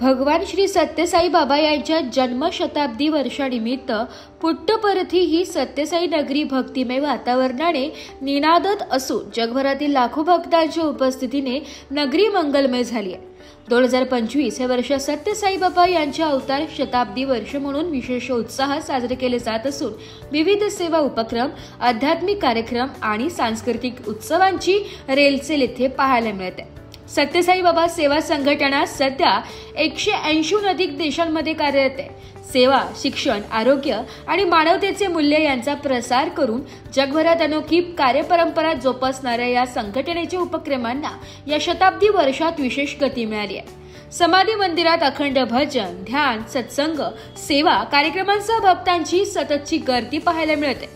भगवान श्री सत्यसाई बाबा यांच्या जन्मशताब्दी वर्षानिमित्त पुट्टपरथी ही सत्यसाई नगरी भक्तिमय वातावरणाने निनादत असून जगभरातील लाखो भक्तांच्या उपस्थितीने नगरी मंगलमय झाली आहे। 2025 हे वर्ष सत्यसाई बाबा यांच्या अवतार शताब्दी वर्ष म्हणून विशेष उत्साहात साजरे केले जात असून विविध सेवा उपक्रम, आध्यात्मिक कार्यक्रम आणि सांस्कृतिक उत्सवांची रेलचेल इथे पाहायला मिळते। सत्यसाई बाबा सेवा संघटना सध्या 180हून अधिक देशांमध्ये कार्यरत आहे। सेवा, शिक्षण, आरोग्य आणि मानवतेचे मूल्य यांचा प्रसार करून जगभरात अनोखी कार्यपरंपरा जोपासणाऱ्या या संघटनेच्या उपक्रमांना या शताब्दी वर्षात विशेष गती मिळाली आहे। समाधी मंदिरात अखंड भजन, ध्यान, सत्संग, सेवा कार्यक्रमांसह भक्तांची सततची गर्दी पाहायला मिळते।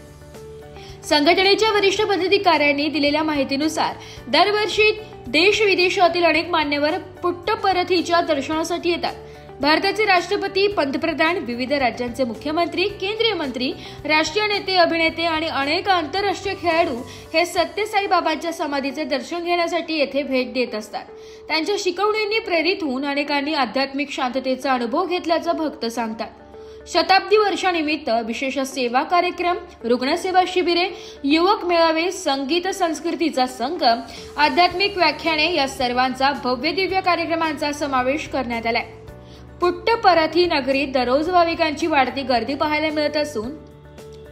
संघटनेच्या वरिष्ठ पदाधिकाऱ्यांनी दिलेल्या माहितीनुसार दरवर्षी देश विदेशातील अनेक मान्यवर पुट्टपरथीच्या दर्शनासाठी येतात। भारताचे राष्ट्रपती, पंतप्रधान, विविध राज्यांचे मुख्यमंत्री, केंद्रीय मंत्री, राष्ट्रीय नेते, अभिनेते आणि अनेक आंतरराष्ट्रीय खेळाडू हे सत्यसाई बाबांच्या समाधीचे दर्शन घेण्यासाठी येथे भेट देत असतात। त्यांच्या शिकवणींनी प्रेरित होऊन अनेकांनी आध्यात्मिक शांततेचा अनुभव घेतल्याचं भक्त सांगतात। शताब्दी वर्षानिमित्त विशेष सेवा कार्यक्रम, रुग्णसेवा शिबिरे, युवक मेळावे, संगीत संस्कृतीचा संगम, आध्यात्मिक व्याख्याने या सर्वांचा भव्य दिव्य कार्यक्रमांचा समावेश करण्यात आलाय। पुट्टपरथी नगरीत दररोज भाविकांची वाढती गर्दी पाहायला मिळत असून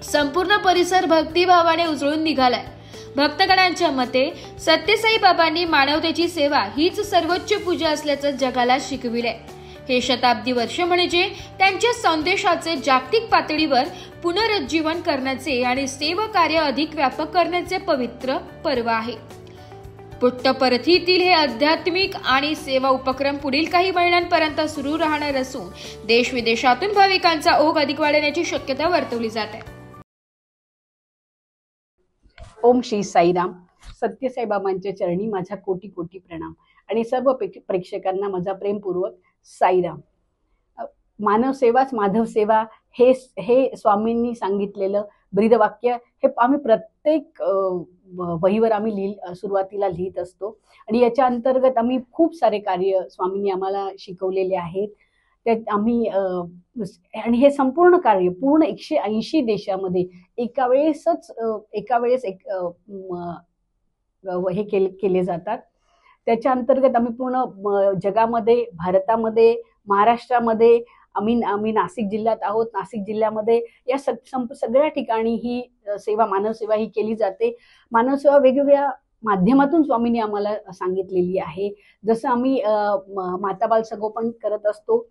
संपूर्ण परिसर भक्तिभावाने उजळून निघालाय। भक्तगणांच्या मते सत्यसाई बाबांनी मानवतेची सेवा हीच सर्वोच्च पूजा असल्याचं जगाला शिकविलंय। हे शताब्दी वर्ष म्हणजे त्यांच्या संदेशाचे जागतिक पातळीवर पुनरुज्जीवन करण्याचे आणि सेवा कार्य अधिक व्यापक करण्याचे पवित्र पर्व आहे। पुट्टपरथीतील हे आध्यात्मिक आणि सेवा उपक्रम पुढील काही महिन्यांपर्यंत सुरू राहणार असून देश विदेशातून भाविकांचा ओघ अधिक वाढण्याची शक्यता वर्तवली जात आहे। ओम श्री साईराम। सत्यसाई बाबांच्या चरणी माझा कोटी कोटी प्रणाम आणि सर्व प्रेक्षकांना माझा प्रेमपूर्वक साईराम। मानव सेवाच माधव सेवा हे स्वामींनी सांगितलेलं ब्रीदवाक्य हे आम्ही प्रत्येक वहीवर आम्ही सुरुवातीला लिहित असतो आणि याच्या अंतर्गत आम्ही खूप सारे कार्य स्वामींनी आम्हाला शिकवलेले आहेत। त्यात आम्ही आणि हे संपूर्ण कार्य पूर्ण 180 देशामध्ये एका वेळेस हे केले जातात। त्याच्या अंतर्गत आम्ही पूर्ण जगामध्ये, भारतामध्ये, महाराष्ट्रामध्ये, आम्ही नाशिक जिल्ह्यात आहोत। नाशिक जिल्ह्यामध्ये या सगळ्या ठिकाणी ही सेवा, मानवसेवा ही केली जाते। मानवसेवा वेगवेगळ्या माध्यमातून स्वामींनी आम्हाला सांगितलेली आहे। जसं आम्ही माता बाल संगोपन करत असतो,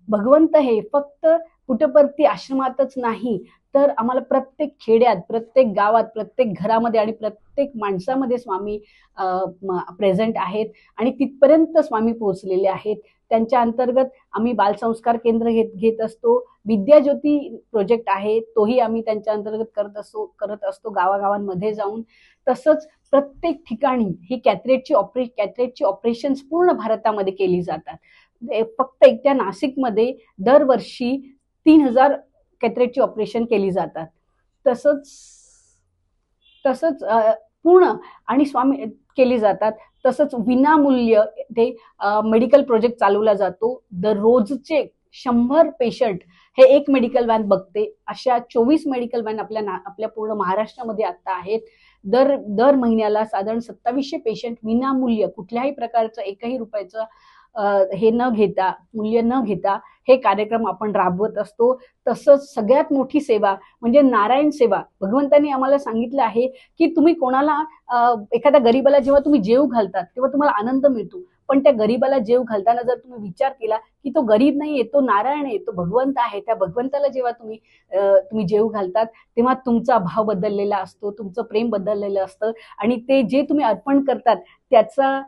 भगवंत हे फक्त पुट्टपरथी आश्रमातच नाही तर आम्हाला प्रत्येक खेड्यात, प्रत्येक गावात, प्रत्येक घरामध्ये आणि प्रत्येक माणसामध्ये स्वामी प्रेझेंट आहेत आणि तिथपर्यंत स्वामी पोहोचलेले आहेत। त्यांच्या अंतर्गत आम्ही बालसंस्कार केंद्र घेत असतो। विद्याज्योती प्रोजेक्ट आहे तोही आम्ही त्यांच्या अंतर्गत करत असतो गावागावांमध्ये जाऊन। तसंच प्रत्येक ठिकाणी ही कॅथरेटची ऑपरेशन्स पूर्ण भारतामध्ये केली जातात। फक्त एकट्या नाशिकमध्ये दरवर्षी 3000 कॅथरेटची ऑपरेशन केली जातात। तसंच पूर्ण आणि स्वामी केली जातात। तसंच विनामूल्य ते मेडिकल प्रोजेक्ट चालवला जातो। दररोजचे 100 पेशंट हे एक मेडिकल व्हॅन बघते। अशा 24 मेडिकल व्हॅन आपल्या पूर्ण महाराष्ट्रामध्ये आता आहेत। दर महिन्याला साधारण 2700 पेशंट विनामूल्य, कुठल्याही प्रकारचं एकही रुपयाचं मूल्य न घेता हे कार्यक्रम आपण राबवत असतो। तसंच सगळ्यात मोठी सेवा म्हणजे नारायण सेवा। भगवंतांनी आम्हाला सांगितलं आहे की तुम्ही कोणाला एखाद्या गरीबाला जेव्हा तुम्ही जेव घालतात तेव्हा तुम्हाला आनंद मिळतो, पण त्या गरीबाला जेव घालताना जर तुम्ही विचार केला की तो गरीब नाहीये, तो नारायण आहे, तो भगवंत आहे, त्या भगवंताला जेव्हा तुम्ही जेव घालतात तेव्हा तुमचा भाव बदललेला असतो, तुमचं प्रेम बदललेलं असतं आणि ते जे तुम्ही अर्पण करतात त्याचं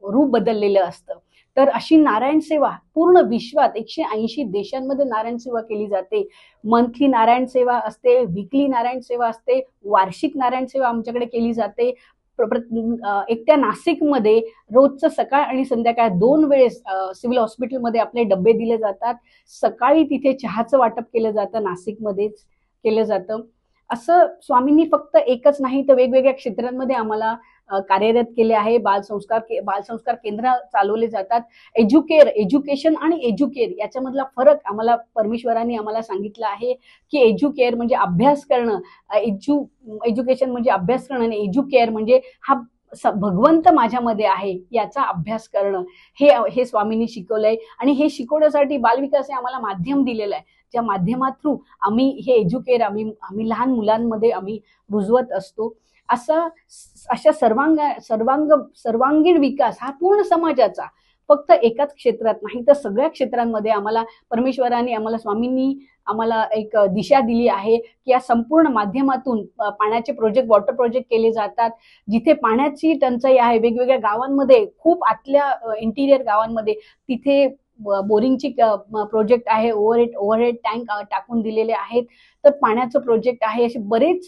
रूप बदललेलं असतं। तर अशी नारायण सेवा पूर्ण विश्वात 180 देशांमध्ये नारायण सेवा केली जाते। मंथली नारायण सेवा असते, वीकली नारायण सेवा असते, वार्षिक नारायण सेवा आमच्याकडे केली जाते। एकट्या नाशिकमध्ये रोजचं सकाळ आणि संध्याकाळ 2 वेळेस सिव्हिल हॉस्पिटलमध्ये आपले डबे दिले जातात। सकाळी तिथे चहाचं वाटप केलं जातं, नाशिकमध्येच केलं जातं। असं स्वामींनी फक्त एकच नाही तर वेगवेगळ्या क्षेत्रांमध्ये आम्हाला कार्यरत केले आहे. बालसंस्कार केंद्र चालवले जातात. एज्युकेशन आणि एज्युकेअर याच्यामधला फरक आम्हाला परमेश्वरांनी आम्हाला सांगितलं आहे की एज्युकेअर म्हणजे अभ्यास करणं, एज्युकेशन म्हणजे अभ्यास करणं आणि एज्युकेअर म्हणजे हा भगवंत माझ्यामध्ये आहे याचा अभ्यास करणं, हे स्वामींनी शिकवलंय. आणि हे शिकवण्यासाठी बालविकास हे आम्हाला माध्यम दिलेलं आहे, ज्या माध्यमात थ्रू आम्ही हे एज्युकेअर आम्ही लहान मुलांमध्ये आम्ही रुजवत असतो. अशा सर्वांगीण विकास हा पूर्ण समाजाचा, फक्त एकाच क्षेत्रात नाही तर सगळ्या क्षेत्रांमध्ये आम्हाला परमेश्वरांनी स्वामींनी आम्हाला एक दिशा दिली आहे की या संपूर्ण माध्यमातून पाण्याचे वॉटर प्रोजेक्ट केले जातात. जिथे पाण्याची टंचाई आहे वेगवेगळ्या गावांमध्ये, खूप आतल्या इंटिरियर गावांमध्ये, तिथे बोरिंगची प्रोजेक्ट आहे, ओव्हरहेड टँक टाकून दिलेले आहेत. तर पाण्याचं प्रोजेक्ट आहे, असे बरेच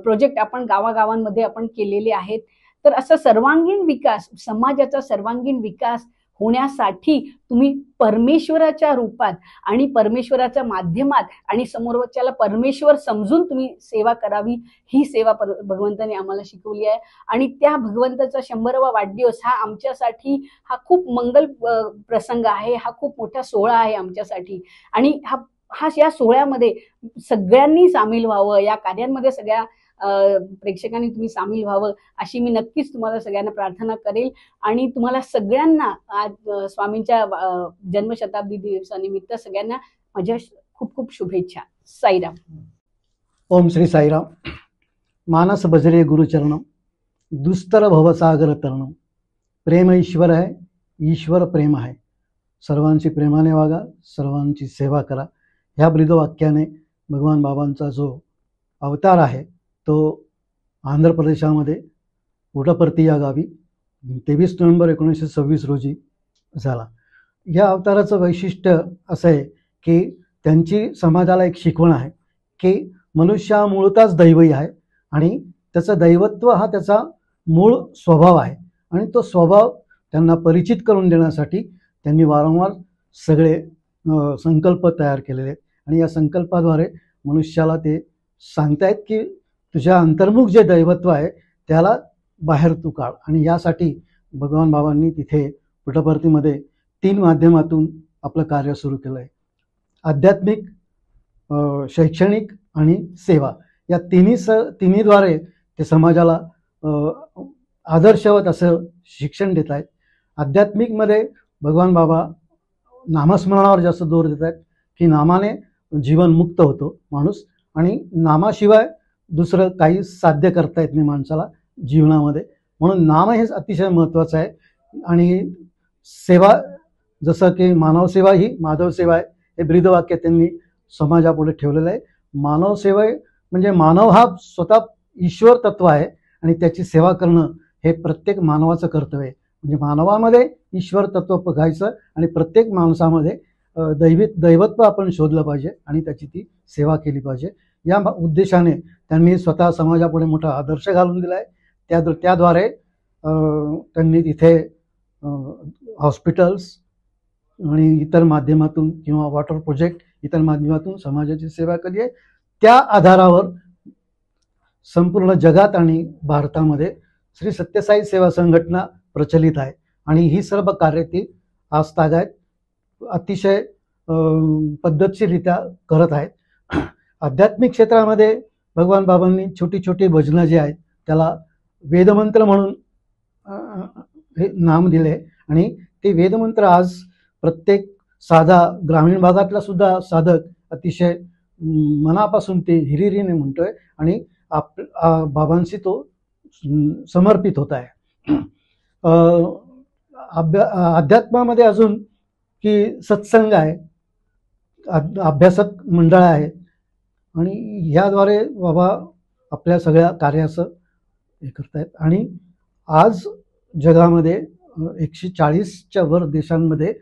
प्रोजेक्ट आपण गावागावांमध्ये आपण केलेले आहेत. तर असं सर्वांगीण विकास, समाजाचा सर्वांगीण विकास होण्यासाठी तुम्ही परमेश्वराच्या रूपात आणि परमेश्वराच्या माध्यमात आणि समोरच्याला परमेश्वर समजून तुम्ही सेवा करावी, ही सेवा भगवंताने आम्हाला शिकवली आहे. आणि त्या भगवंताचा 100वा वाढदिवस हा आमच्यासाठी हा खूप मंगल प्रसंग आहे, हा खूप मोठा सोहळा आहे आमच्यासाठी. आणि या सोहळ्यामध्ये सगळ्यांनी सामील व्हावं, या कार्यांमध्ये सगळ्या प्रेक्षकांनी तुम्ही सामील व्हावं अशी मी नक्कीच तुम्हाला सगळ्यांना प्रार्थना करेल. आणि तुम्हाला सगळ्यांना आज स्वामींच्या जन्मशताब्दी दिवसानिमित्त सगळ्यांना माझ्या खूप खूप शुभेच्छा. साईराम. ओम श्री साईराम. मानस भजरे गुरुचरणम, दुस्तर भवसागर तरणम. प्रेम ईश्वर आहे, ईश्वर प्रेम आहे. सर्वांची प्रेमाने वागा, सर्वांची सेवा करा. ह्या ब्रीदवाक्याने भगवान बाबांचा जो अवतार आहे तो आंध्र प्रदेशामध्ये पुट्टपर्ती या गावी 23 नोव्हेंबर 1926 रोजी झाला. या अवताराचं वैशिष्ट्य असं आहे की त्यांची समाजाला एक शिकवण आहे की मनुष्य मूळतःच दैवी आहे आणि त्याचं दैवत्व हा त्याचा मूळ स्वभाव आहे. आणि तो स्वभाव त्यांना परिचित करून देण्यासाठी त्यांनी वारंवार सगळे संकल्प तयार केलेले आहेत. आणि या संकल्पाद्वारे मनुष्याला ते सांगतायत की तुझ्या अंतर्मुख जे दैवत्व आहे त्याला बाहेर तू काढ. आणि यासाठी भगवान बाबांनी तिथे पुट्टपर्तीमध्ये 3 माध्यमातून आपलं कार्य सुरू केलं आहे. आध्यात्मिक, शैक्षणिक आणि सेवा या तिन्हीद्वारे ते समाजाला आदर्शवत असं शिक्षण देत आहेत. आध्यात्मिकमध्ये भगवान बाबा नामस्मरणावर जास्त जोर देत आहेत की नामाने जीवन मुक्त होतो माणूस, आणि नामाशिवाय दुसरं काही साध्य करता येत नाही माणसाला जीवनामध्ये. म्हणून नाम हे अतिशय महत्त्वाचं आहे. आणि सेवा, जसं की मानवसेवा ही माधवसेवा आहे, हे ब्रीदवाक्य त्यांनी समाजापुढे ठेवलेलं आहे. मानवसेवा म्हणजे मानव हा स्वतः ईश्वर तत्व आहे आणि त्याची सेवा करणं हे प्रत्येक मानवाचं कर्तव्य आहे. म्हणजे मानवामध्ये ईश्वर तत्व बघायचं आणि प्रत्येक माणसामध्ये दैवत्व आपण शोधलं पाहिजे आणि त्याची ती सेवा केली पाहिजे. या उद्देशाने त्यांनी स्वतः समाजापुढे मोठा आदर्श घालून दिला आहे. त्याद्वारे त्यांनी तिथे हॉस्पिटल्स आणि इतर माध्यमातून किंवा वॉटर प्रोजेक्ट इतर माध्यमातून समाजाची सेवा केली आहे. त्या आधारावर संपूर्ण जगात आणि भारतामध्ये श्री सत्यसाई सेवा संघटना प्रचलित आहे आणि ही सर्व कार्य ती आजतागायत अतिशय पद्धतशीररित्या करत आहेत. आध्यात्मिक क्षेत्रामध्ये भगवान बाबांनी छोटी छोटी भजनं जे आहेत त्याला वेदमंत्र म्हणून हे नाम दिले आणि ते वेदमंत्र आज प्रत्येक साधा ग्रामीण भागातला सुद्धा साधक अतिशय मनापासून ते हिरिरीने म्हणतोय आणि बाबांशी तो समर्पित होत आहे. अध्यात्मामध्ये अजून की सत्संग आहे, अभ्यासक मंडळ आहेत आणि ह्याद्वारे बाबा आपल्या सगळ्या कार्याचं हे करतायत. आणि आज जगामध्ये 140च्या वर देशांमध्ये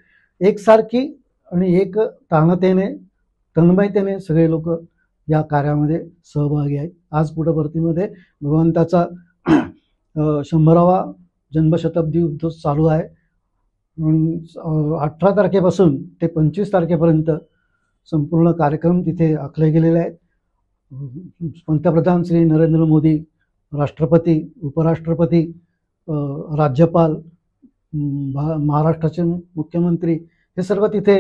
एकसारखी आणि एक तन्मयतेने सगळे लोक या कार्यामध्ये सहभागी आहेत. आज पुट्टपर्तीमध्ये भगवंताचा 100वा जन्मशताब्दी उत्सव चालू आहे. 18 तारखेपासून ते 25 तारखेपर्यंत संपूर्ण कार्यक्रम तिथे आखले गेलेले आहेत. पंतप्रधान श्री नरेंद्र मोदी राष्ट्रपती, उपराष्ट्रपती, राज्यपाल, महाराष्ट्राचे मुख्यमंत्री हे सर्व तिथे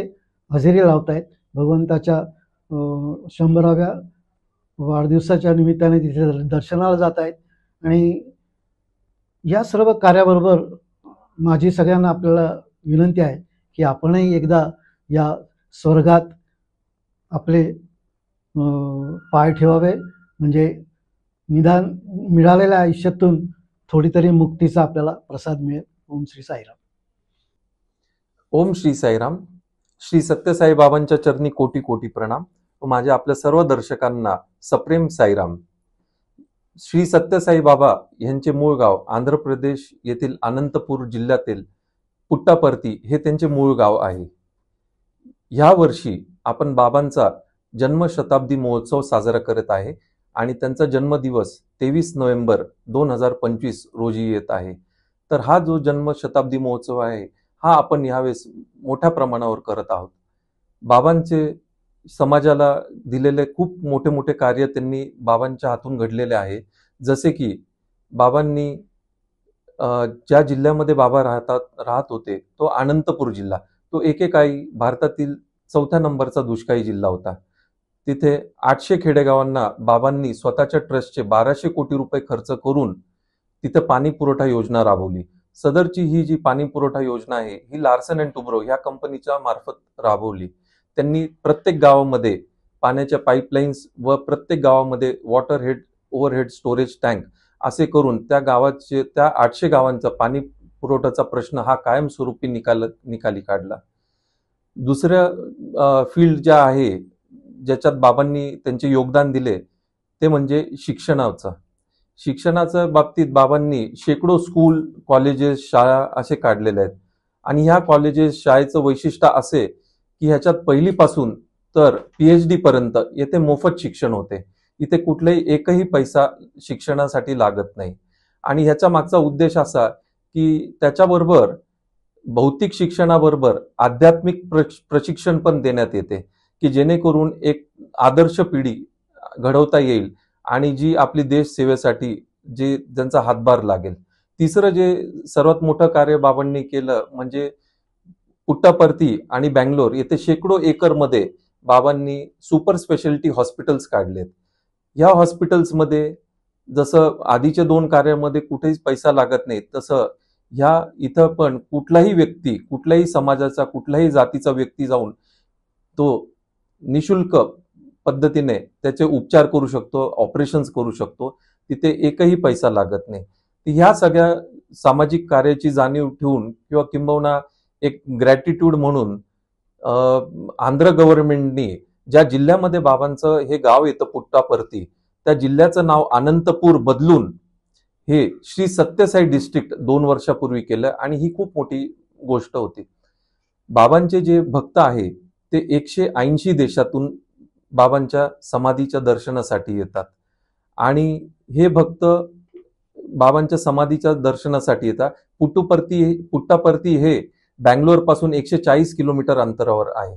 हजेरी लावत आहेत. भगवंताच्या 100व्या वाढदिवसाच्या निमित्ताने तिथे दर्शनाला जात आहेत. आणि या सर्व कार्याबरोबर माझी सगळ्यांना आपल्याला विनंती आहे की आपणही एकदा या स्वर्गात आपले पाय ठेवावे, म्हणजे निदान मिळालेल्या आयुष्यातून थोडी तरी मुक्तीचा आपल्याला प्रसाद मिळेल. ओम श्री साईराम. ओम श्री साईराम. श्री सत्यसाई बाबांच्या चरणी कोटी कोटी प्रणाम व माझ्या आपल्या सर्व दर्शकांना सप्रेम साईराम. श्री सत्यसाई बाबा यांचे मूळ गाव आंध्र प्रदेश येथील अनंतपूर जिल्ह्यातील पुट्टापर्ती हे त्यांचे मूळ गाव आहे. ह्या वर्षी आपण बाबांचा जन्मशताब्दी महोत्सव साजरा करत आहे आणि त्यांचा जन्मदिवस 23 नोव्हेंबर 2025 रोजी येत आहे. तर हा जो जन्मशताब्दी महोत्सव आहे हा आपण यावेळेस मोठ्या प्रमाणावर करत आहोत. बाबांचे समाजाला दिलेले खूप मोठे मोठे कार्य त्यांनी बाबांच्या हातून घडलेले आहे. जसे की बाबांनी ज्या जिल्ह्यामध्ये बाबा राहत होते तो अनंतपूर जिल्हा, तो एकेकाळी भारतातील 4थ्या नंबरचा दुष्काळी जिल्हा होता. तिथे 800 खेडेगावांना बाबांनी स्वतःच्या ट्रस्टचे 1200 कोटी रुपये खर्च करून तिथे पाणी पुरवठा योजना राबवली. सदरची ही जी पाणी पुरवठा योजना आहे ही लार्सन अँड टुब्रो या कंपनीच्या मार्फत राबवली. त्यांनी प्रत्येक गावामध्ये पाण्याच्या पाईपलाईन्स व प्रत्येक गावामध्ये water head overhead storage tank असे करून त्या 800 गावांचा पाणी पुरवठ्याचा प्रश्न हा कायमस्वरूपी निकाली काढला. दुसऱ्या फील्ड ज्या आहे ज्याच्यात बाबांनी त्यांचे योगदान दिले ते म्हणजे शिक्षणाच्या बाबतीत बाबांनी शेकडो स्कूल, कॉलेजेस, शाळा असे काढलेले आहेत. आणि ह्या कॉलेजेस, शाळेचं वैशिष्ट्य असे की ह्याच्यात पहिलीपासून तर PhD पर्यंत येथे मोफत शिक्षण होते. इथे कुठलाही एकही पैसा शिक्षणासाठी लागत नाही. आणि ह्याच्या मागचा उद्देश असा की त्याच्याबरोबर भौतिक शिक्षणाबरोबर आध्यात्मिक प्रशिक्षण पण देण्यात येते की जेणेकरून एक आदर्श पिढी घडवता येईल आणि जी आपली देश सेवेसाठी ज्यांचा हातभार लागेल. तिसरं जे सर्वात मोठं कार्य बाबांनी केलं म्हणजे पुट्टापर्ती आणि बँगलोर येथे शेकडो एकरमध्ये बाबांनी सुपर स्पेशालिटी हॉस्पिटल्स काढलेत. या हॉस्पिटल्समध्ये जसं आधीच्या 2 कार्यामध्ये कुठेही पैसा लागत नाही तसं ह्या इथं पण कुठलाही व्यक्ती, कुठल्याही समाजाचा, कुठल्याही जातीचा व्यक्ती जाऊन तो निशुल्क पद्धतीने त्याचे उपचार करू शकतो, ऑपरेशन्स करू शकतो. तिथे एकही पैसा लागत नाही. ह्या सगळ्या सामाजिक कार्याची जाणीव ठेवून किंवा किंबहुना एक ग्रॅटिट्यूड म्हणून आंध्र गव्हर्नमेंटनी ज्या जिल्ह्यामध्ये बाबांचं हे गाव येतं पुट्टापर्ती त्या जिल्ह्याचं नाव अनंतपूर बदलून हे श्री सत्यसाई डिस्ट्रिक्ट 2 वर्षापूर्वी केलं आणि ही खूप मोठी गोष्ट होती. बाबांचे जे भक्त आहे ते 180 देशातून बाबांच्या समाधीच्या दर्शनासाठी येतात आणि हे भक्त बाबांच्या समाधीच्या दर्शनासाठी येतात. पुट्टापर्ती हे बँगलोर पासून 140 किलोमीटर अंतरावर आहे.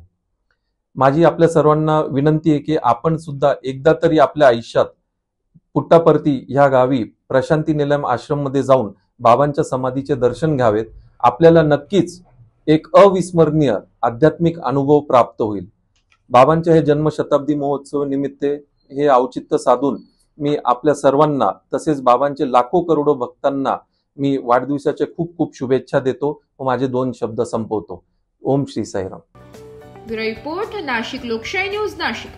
माझी आपल्या सर्वांना विनंती आहे की आपण सुद्धा एकदा तरी आपल्या आयुष्यात पुट्टापर्ती ह्या गावी प्रशांती निलम आश्रम मध्ये जाऊन बाबांच्या समाधीचे दर्शन घ्यावेत. आपल्याला नक्कीच एक अविस्मरणीय आध्यात्मिक अनुभव प्राप्त होईल. बाबांच्या हे जन्मशताब्दी महोत्सव निमित्त हे औचित्य साधून मी आपल्या सर्वांना तसेच बाबांचे लाखो करोडो भक्तांना मी वाढदिवसाच्या खूप खूप शुभेच्छा देतो व माझे 2 शब्द संपवतो. ओम श्री साईराम. ब्युरो रिपोर्ट, नाशिक लोकशाही न्यूज, नाशिक.